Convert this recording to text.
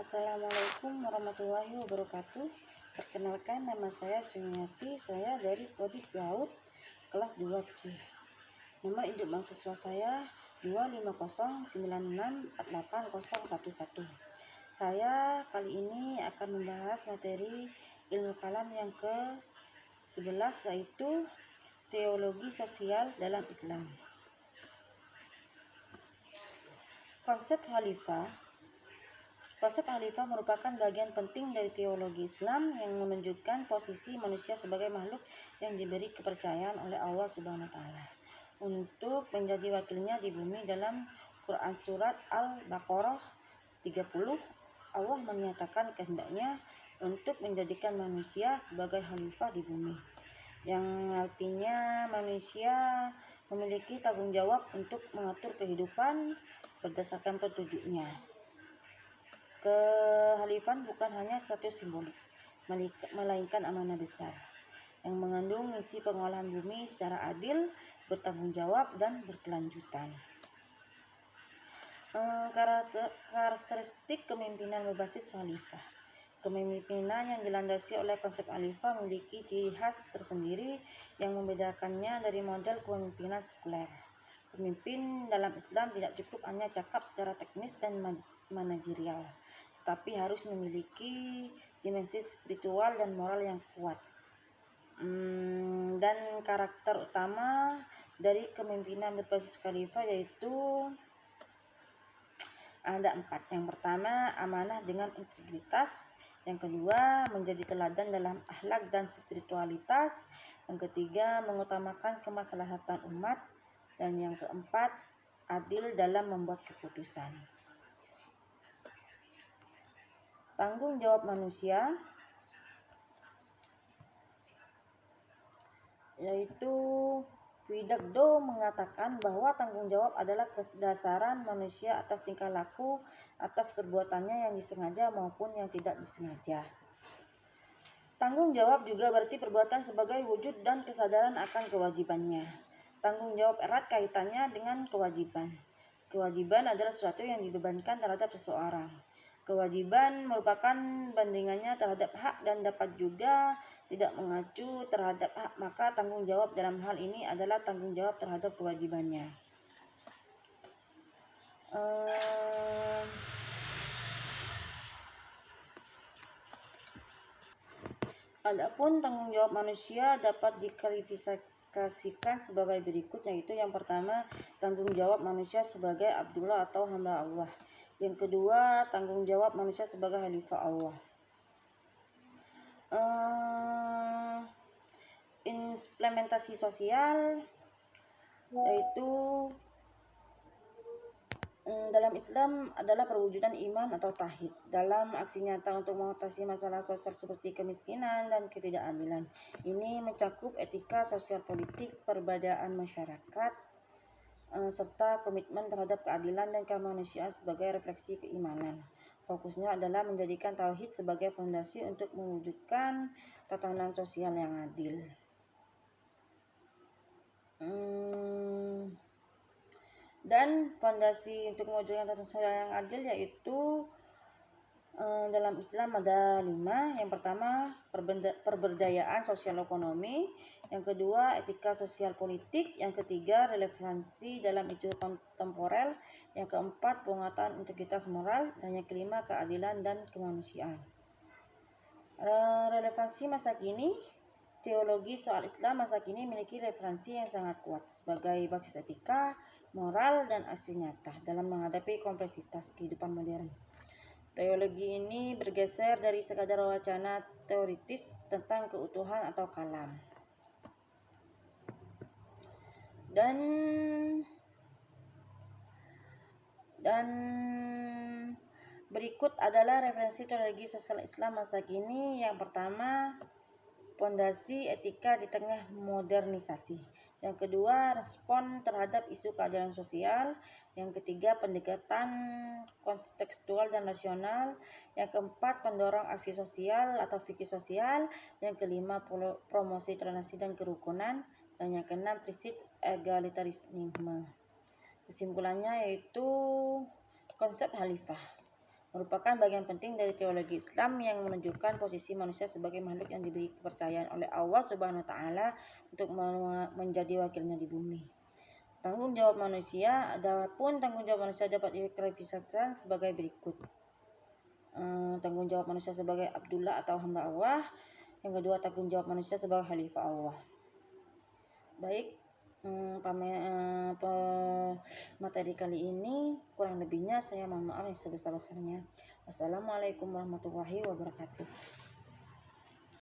Assalamualaikum warahmatullahi wabarakatuh. Perkenalkan, nama saya Sumiati. Saya dari Prodi PAUD kelas 2C. Nomor induk mahasiswa saya 25096480011. Saya kali ini akan membahas materi ilmu kalam yang ke-11, yaitu teologi sosial dalam Islam. Konsep khalifah merupakan bagian penting dari teologi Islam yang menunjukkan posisi manusia sebagai makhluk yang diberi kepercayaan oleh Allah Subhanahu wa taala untuk menjadi wakilnya di bumi. Dalam Quran surat Al-Baqarah 30, Allah menyatakan kehendaknya untuk menjadikan manusia sebagai khalifah di bumi, yang artinya manusia memiliki tanggung jawab untuk mengatur kehidupan berdasarkan petunjuknya. Kehalifan bukan hanya satu simbolik, melainkan amanah besar yang mengandung misi pengolahan bumi secara adil, bertanggung jawab, dan berkelanjutan. Karakteristik kepemimpinan berbasis khalifah. Kepemimpinan yang dilandasi oleh konsep khalifah memiliki ciri khas tersendiri yang membedakannya dari model kepemimpinan sekuler. Pemimpin dalam Islam tidak cukup hanya cakap secara teknis dan manajerial, tetapi harus memiliki dimensi spiritual dan moral yang kuat. Dan karakter utama dari kepemimpinan berbasis khalifah yaitu ada 4. Yang pertama, amanah dengan integritas. Yang kedua, menjadi teladan dalam akhlak dan spiritualitas. Yang ketiga, mengutamakan kemaslahatan umat. Dan yang keempat, adil dalam membuat keputusan. Tanggung jawab manusia yaitu Widagdo mengatakan bahwa tanggung jawab adalah kedasaran manusia atas tingkah laku, atas perbuatannya yang disengaja maupun yang tidak disengaja. Tanggung jawab juga berarti perbuatan sebagai wujud dan kesadaran akan kewajibannya. Tanggung jawab erat kaitannya dengan kewajiban. Kewajiban adalah sesuatu yang dibebankan terhadap seseorang. Kewajiban merupakan bandingannya terhadap hak dan dapat juga tidak mengacu terhadap hak, maka tanggung jawab dalam hal ini adalah tanggung jawab terhadap kewajibannya. Adapun tanggung jawab manusia dapat diklasifikasikan sebagai berikut, yaitu yang pertama, tanggung jawab manusia sebagai Abdullah atau hamba Allah. Yang kedua, tanggung jawab manusia sebagai khalifah Allah. Implementasi sosial yaitu dalam Islam adalah perwujudan iman atau tauhid dalam aksi nyata untuk mengatasi masalah sosial seperti kemiskinan dan ketidakadilan. Ini mencakup etika sosial politik, perbedaan masyarakat, serta komitmen terhadap keadilan dan kemanusiaan sebagai refleksi keimanan. Fokusnya adalah menjadikan tauhid sebagai fondasi untuk mewujudkan tatanan sosial yang adil. Dan fondasi untuk mewujudkan tatanan sosial yang adil yaitu dalam Islam ada 5. Yang pertama, pemberdayaan sosial ekonomi. Yang kedua, etika sosial politik. Yang ketiga, relevansi dalam isu kontemporer. Yang keempat, penguatan integritas moral. Dan yang kelima, keadilan dan kemanusiaan. Relevansi masa kini. Teologi soal Islam masa kini memiliki referensi yang sangat kuat sebagai basis etika, moral, dan aksi nyata dalam menghadapi kompleksitas kehidupan modern. Teologi ini bergeser dari sekadar wacana teoritis tentang keutuhan atau kalam. Dan berikut adalah referensi teologi sosial Islam masa kini. Yang pertama, fondasi etika di tengah modernisasi. Yang kedua, respon terhadap isu keadilan sosial. Yang ketiga, pendekatan kontekstual dan rasional. Yang keempat, pendorong aksi sosial atau fikih sosial. Yang kelima, promosi toleransi dan kerukunan. Dan yang keenam, prinsip egalitarisme. Kesimpulannya yaitu konsep khalifah merupakan bagian penting dari teologi Islam yang menunjukkan posisi manusia sebagai makhluk yang diberi kepercayaan oleh Allah Subhanahu wa taala untuk menjadi wakilnya di bumi. Tanggung jawab manusia, adapun tanggung jawab manusia dapat diklasifikasikan sebagai berikut. Tanggung jawab manusia sebagai Abdullah atau hamba Allah. Yang kedua, tanggung jawab manusia sebagai khalifah Allah. Baik, materi kali ini kurang lebihnya saya mohon maaf yang sebesar-besarnya. Wassalamualaikum warahmatullahi wabarakatuh.